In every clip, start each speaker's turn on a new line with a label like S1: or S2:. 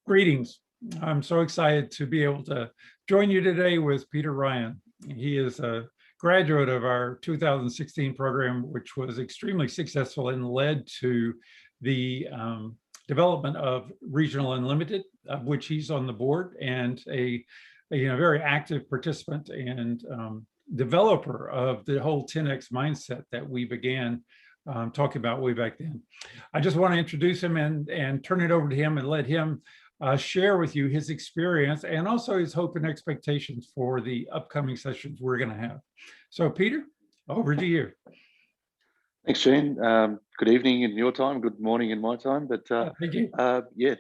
S1: Greetings. I'm so excited to be able to join you today with Peter Ryan. He is a graduate of our 2016 program, which was extremely successful and led to the development of Regional Unlimited, of which he's on the board, and a very active participant and developer of the whole 10x mindset that we began talking about way back then. I just want to introduce him and turn it over to him and let him share with you his experience and also his hope and expectations for the upcoming sessions we're going to have. So Peter, over to you.
S2: Thanks, Gene. Good evening in your time, good morning in my time. But
S1: thank you.
S2: Yeah,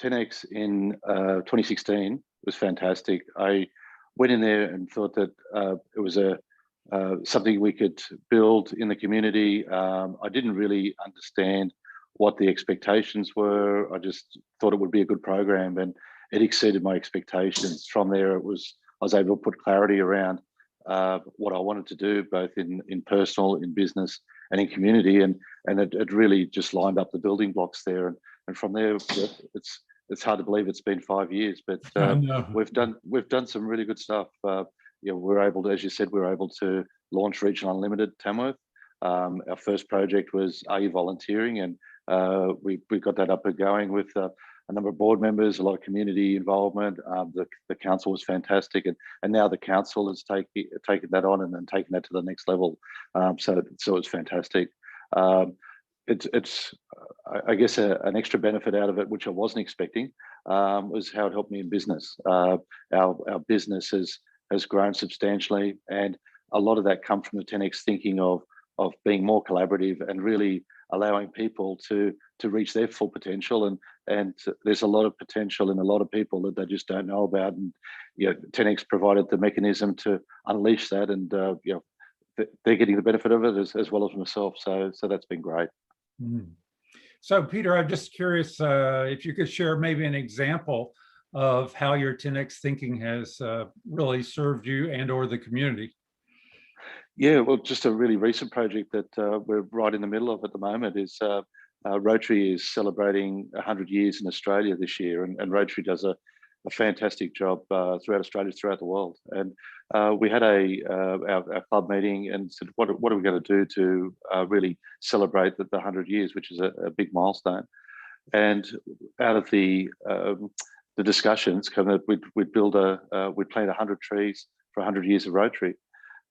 S2: 10x in 2016 was fantastic. I went in there and thought that it was something we could build in the community. I didn't really understand what the expectations were. I just thought it would be a good program, and it exceeded my expectations. From there, I was able to put clarity around what I wanted to do, both in personal, in business, and in community, and it really just lined up the building blocks there. And from there, it's hard to believe it's been 5 years, but we've done some really good stuff. We're able to, as you said, we're able to launch Regional Unlimited Tamworth. Our first project was Are You Volunteering? And we got that up and going with a number of board members, a lot of community involvement. The council was fantastic, and now the council has taken that on and then taken that to the next level. So it's fantastic. It's I guess an extra benefit out of it, which I wasn't expecting, was how it helped me in business. Our business has grown substantially, and a lot of that comes from the 10x thinking of being more collaborative and really allowing people to reach their full potential. And there's a lot of potential in a lot of people that they just don't know about. And 10x provided the mechanism to unleash that, and they're getting the benefit of it as well as myself. So that's been great.
S1: Mm. So Peter, I'm just curious if you could share maybe an example of how your 10x thinking has really served you and or the community.
S2: Yeah, well, just a really recent project that we're right in the middle of at the moment is Rotary is celebrating 100 years in Australia this year, and Rotary does a fantastic job throughout Australia, throughout the world. And we had our club meeting and said, what are we going to do to really celebrate the 100 years, which is a big milestone. And out of the discussions, we'd plant 100 trees for 100 years of Rotary.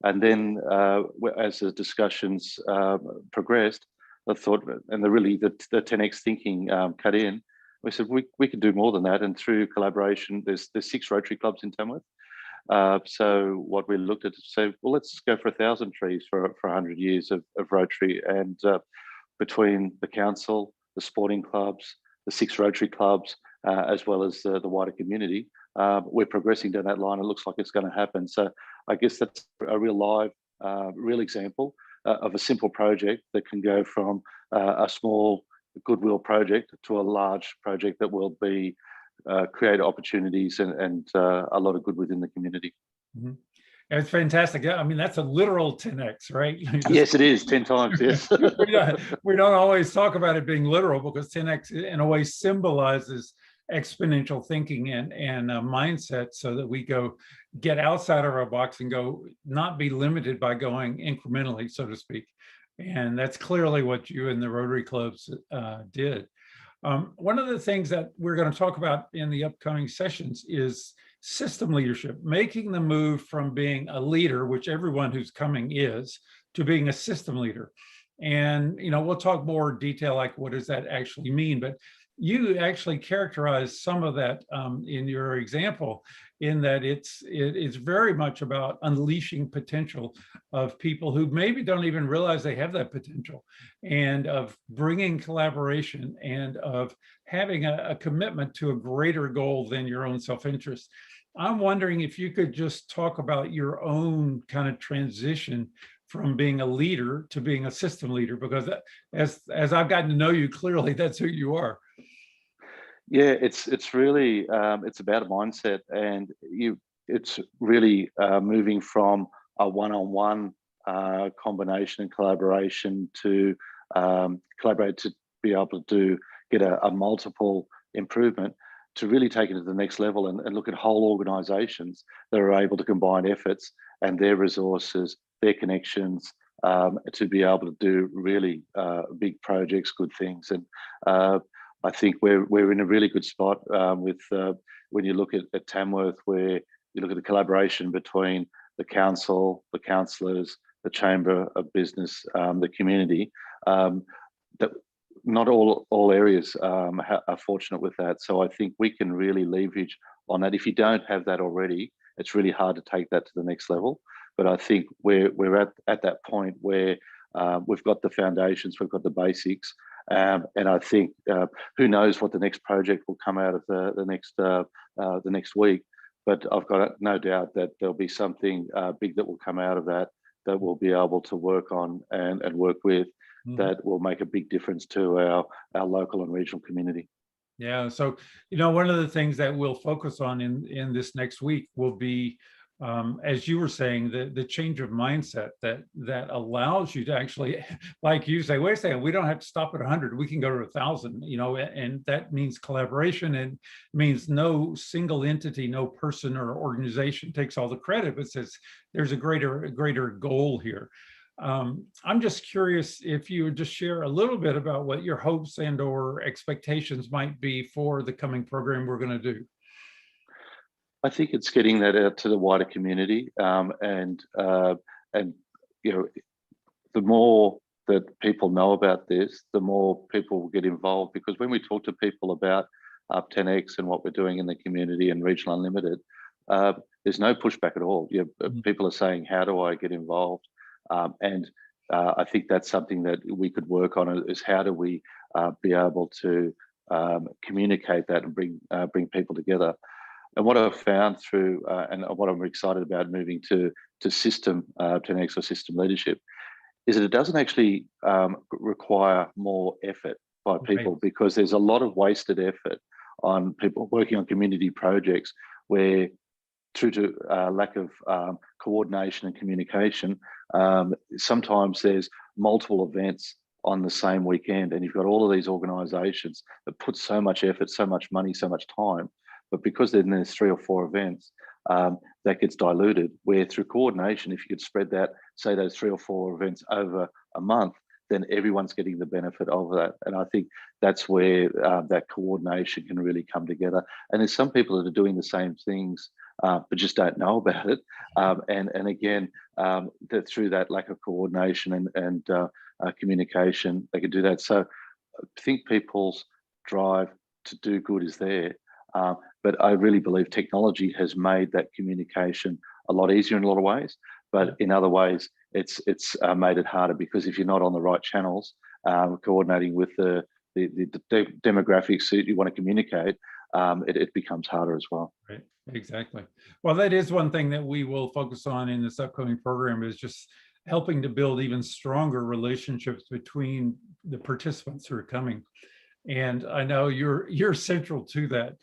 S2: And then as the discussions progressed, I thought, and the 10x thinking cut in, we said we could do more than that. And through collaboration, there's 6 Rotary clubs in Tamworth. So what we looked at to say, well, let's go for 1,000 trees for 100 years of Rotary. And between the council, the sporting clubs, the 6 Rotary clubs, as well as the wider community, we're progressing down that line. It looks like it's going to happen. So I guess that's a real live, real example of a simple project that can go from a small goodwill project to a large project that will be create opportunities and a lot of good within the community.
S1: Mm-hmm. It's fantastic. I mean, that's a literal 10x, right?
S2: Yes, it is 10 times. Yes.
S1: we don't always talk about it being literal, because 10x in a way symbolizes exponential thinking and mindset, so that we get outside of our box and not be limited by going incrementally, so to speak. And that's clearly what you and the Rotary clubs did. One of the things that we're going to talk about in the upcoming sessions is system leadership, making the move from being a leader, which everyone who's coming is, to being a system leader. And we'll talk more detail, like what does that actually mean, but you actually characterize some of that in your example, in that it's very much about unleashing potential of people who maybe don't even realize they have that potential, and of bringing collaboration, and of having a commitment to a greater goal than your own self-interest. I'm wondering if you could just talk about your own kind of transition from being a leader to being a system leader, because as I've gotten to know you, clearly that's who you are.
S2: Yeah, it's really it's about a mindset, and it's really moving from a one-on-one combination and collaboration to collaborate to be able to get a multiple improvement. to really take it to the next level and look at whole organisations that are able to combine efforts and their resources, their connections, to be able to do really big projects, good things. And I think we're in a really good spot with when you look at Tamworth, where you look at the collaboration between the council, the councillors, the Chamber of Business, the community. That not all areas are fortunate with that. So I think we can really leverage on that. If you don't have that already, it's really hard to take that to the next level. But I think we're at that point where we've got the foundations, we've got the basics, and I think who knows what the next project will come out of the next week. But I've got no doubt that there'll be something big that will come out of that we'll be able to work on and work with. That will make a big difference to our local and regional community.
S1: Yeah, so one of the things that we'll focus on in this next week will be, as you were saying, the change of mindset that allows you to actually, like you say, wait a second, we don't have to stop at 100, we can go to 1,000, and that means collaboration, and means no single entity, no person or organization takes all the credit, but says there's a greater goal here. I'm just curious if you would just share a little bit about what your hopes and or expectations might be for the coming program we're going to do.
S2: I think it's getting that out to the wider community, and the more that people know about this, the more people will get involved. Because when we talk to people about 10x and what we're doing in the community and Regional Unlimited, there's no pushback at all. People are saying, "How do I get involved?" And I think that's something that we could work on, is how do we be able to communicate that and bring people together. And what I've found through, and what I'm excited about moving to system 10x or system leadership, is that it doesn't actually require more effort by people, because there's a lot of wasted effort on people working on community projects where, due to lack of coordination and communication, sometimes there's multiple events on the same weekend, and you've got all of these organisations that put so much effort, so much money, so much time, but because then there's 3 or 4 events, that gets diluted. Where through coordination, if you could spread that, say those 3 or 4 events over a month, then everyone's getting the benefit of that. And I think that's where that coordination can really come together. And there's some people that are doing the same things, but just don't know about it. And again, that through that lack of coordination and communication, they can do that. So I think people's drive to do good is there. But I really believe technology has made that communication a lot easier in a lot of ways. But in other ways, it's made it harder, because if you're not on the right channels, coordinating with the demographics that you want to communicate, it becomes harder as well.
S1: Right, exactly. Well, that is one thing that we will focus on in this upcoming program, is just helping to build even stronger relationships between the participants who are coming. And I know you're central to that.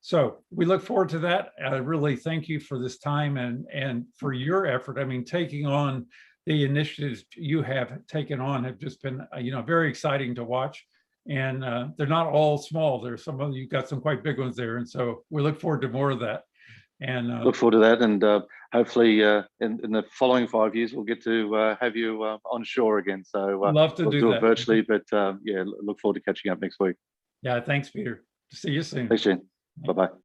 S1: So we look forward to that. I really thank you for this time and for your effort. I mean, taking on the initiatives you have taken on have just been, very exciting to watch. And they're not all small. There's some of you got some quite big ones there. And so we look forward to more of that. And
S2: look forward to that. And hopefully in the following 5 years, we'll get to have you on shore again. So
S1: love to
S2: we'll do it virtually, but yeah, look forward to catching up next week.
S1: Yeah, thanks, Peter. See you soon.
S2: Thanks, Jen. Bye-bye.